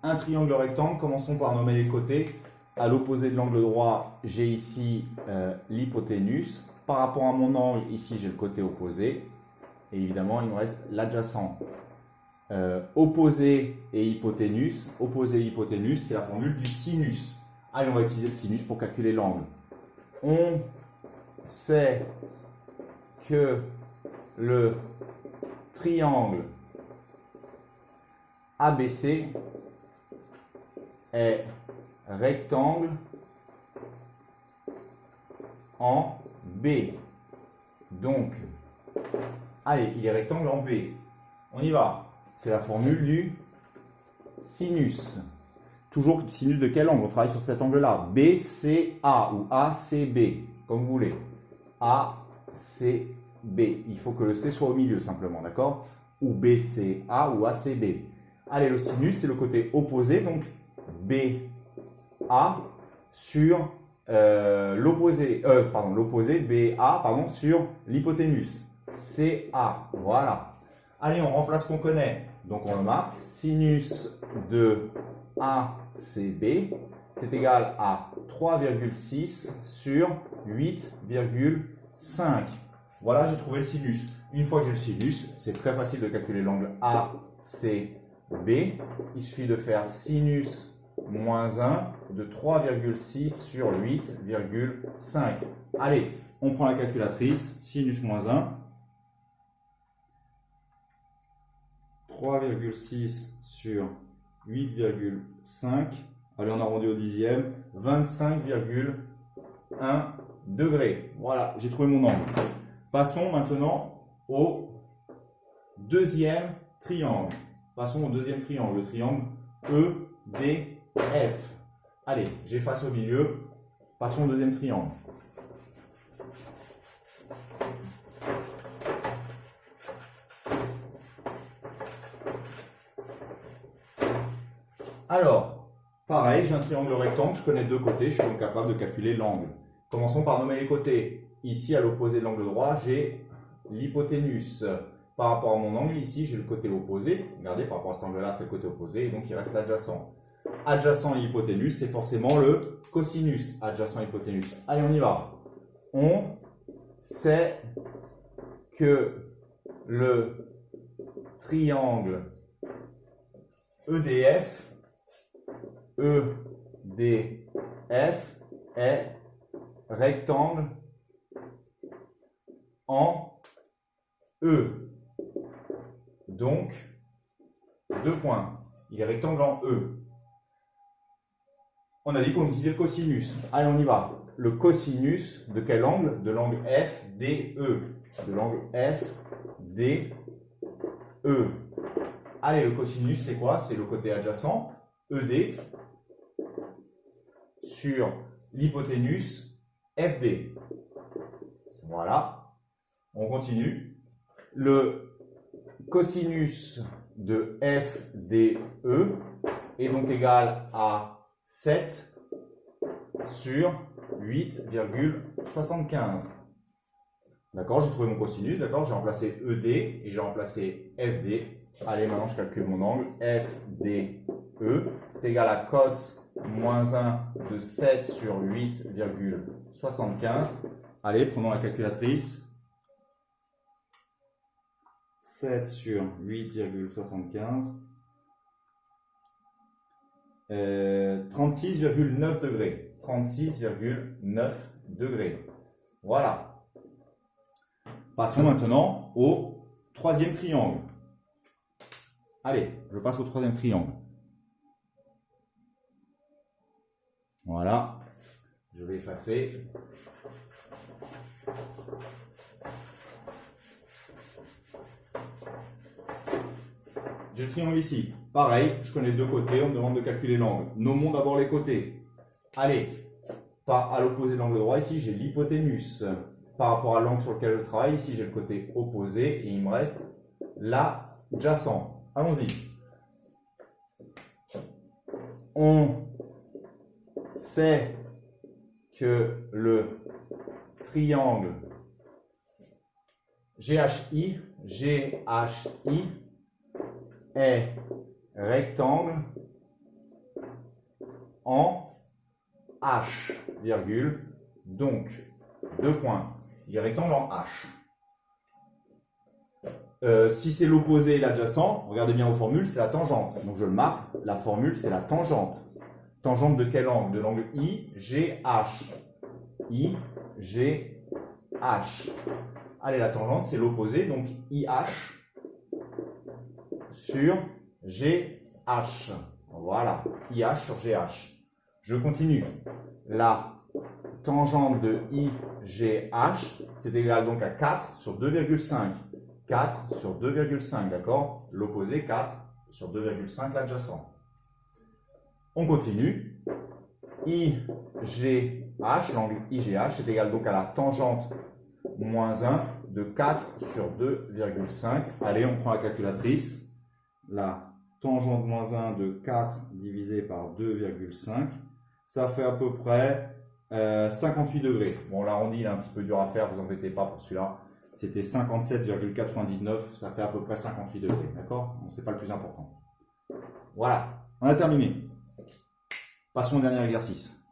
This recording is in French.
un triangle rectangle. Commençons par nommer les côtés. À l'opposé de l'angle droit, j'ai ici l'hypoténuse. Par rapport à mon angle, ici j'ai le côté opposé. Et évidemment, il me reste l'adjacent. Opposé et hypoténuse. Opposé et hypoténuse, c'est la formule du sinus. Allez, on va utiliser le sinus pour calculer l'angle. On sait que le triangle ABC est rectangle en B. Donc, allez, il est rectangle en B. On y va. C'est la formule du sinus. Toujours sinus de quel angle? On travaille sur cet angle-là. BCA ou ACB, comme vous voulez. ACB. Il faut que le C soit au milieu, simplement, d'accord? Ou BCA ou ACB. Allez, le sinus, c'est le côté opposé, donc BA sur l'opposé BA sur l'hypoténuse. CA, voilà. Allez, on remplace ce qu'on connaît. Donc, on le marque. Sinus de ACB, c'est égal à 3,6 sur 8,5. Voilà, j'ai trouvé le sinus. Une fois que j'ai le sinus, c'est très facile de calculer l'angle ACB. Il suffit de faire sinus moins 1 de 3,6 sur 8,5. Allez, on prend la calculatrice. Sinus moins 1. 3,6 sur 8,5. Allez, on arrondit au dixième. 25,1 degrés. Voilà, j'ai trouvé mon angle. Passons maintenant au deuxième triangle. Passons au deuxième triangle, le triangle EDF. Allez, j'efface au milieu. Passons au deuxième triangle. Alors, pareil, j'ai un triangle rectangle, je connais deux côtés, je suis donc capable de calculer l'angle. Commençons par nommer les côtés. Ici, à l'opposé de l'angle droit, j'ai l'hypoténuse. Par rapport à mon angle, ici, j'ai le côté opposé. Regardez, par rapport à cet angle-là, c'est le côté opposé, et donc il reste l'adjacent. Adjacent et hypoténuse, c'est forcément le cosinus. Adjacent et hypoténuse. Allez, on y va. On sait que le triangle EDF est rectangle en E. Donc, deux points. Il est rectangle en E. On a dit qu'on utilisait le cosinus. Allez, on y va. Le cosinus de quel angle? De l'angle FDE. De l'angle FDE. Allez, le cosinus, c'est quoi? C'est le côté adjacent, ED, sur l'hypoténuse, FD. Voilà. On continue. Le cosinus de FDE est donc égal à 7 sur 8,75. D'accord, j'ai trouvé mon cosinus, d'accord, j'ai remplacé ED et j'ai remplacé FD. Allez, maintenant je calcule mon angle. FDE, c'est égal à cos moins 1 de 7 sur 8,75. Allez, prenons la calculatrice. 7 sur 8,75. 36,9 degrés. 36,9 degrés. Voilà. Passons maintenant au troisième triangle. Allez, je passe au troisième triangle. Voilà. Je vais effacer. J'ai le triangle ici. Pareil, je connais deux côtés, on me demande de calculer l'angle. Nommons d'abord les côtés. Allez, pas à l'opposé de l'angle droit, ici j'ai l'hypoténuse. Par rapport à l'angle sur lequel je travaille, ici j'ai le côté opposé et il me reste l'adjacent. Allons-y. On sait que le triangle GHI est rectangle en H, virgule, donc 2 points, y rectangle en H. Si c'est l'opposé et l'adjacent, regardez bien vos formules, c'est la tangente. Donc je le marque, la formule c'est la tangente. Tangente de quel angle? De l'angle IGH. IGH. Allez, la tangente c'est l'opposé, donc IH sur GH. Voilà, IH sur GH. Je continue. La tangente de IGH, c'est égal donc à 4 sur 2,5. 4 sur 2,5, d'accord? L'opposé, 4 sur 2,5, l'adjacent. On continue. IGH, l'angle IGH, est égal donc à la tangente moins 1 de 4 sur 2,5. Allez, on prend la calculatrice. La tangente moins 1 de 4 divisé par 2,5, ça fait à peu près 58 degrés. Bon, l'arrondi, il est un petit peu dur à faire, vous embêtez pas pour celui-là. C'était 57,99, ça fait à peu près 58 degrés, d'accord? Bon, c'est pas le plus important. Voilà, on a terminé. Passons au dernier exercice.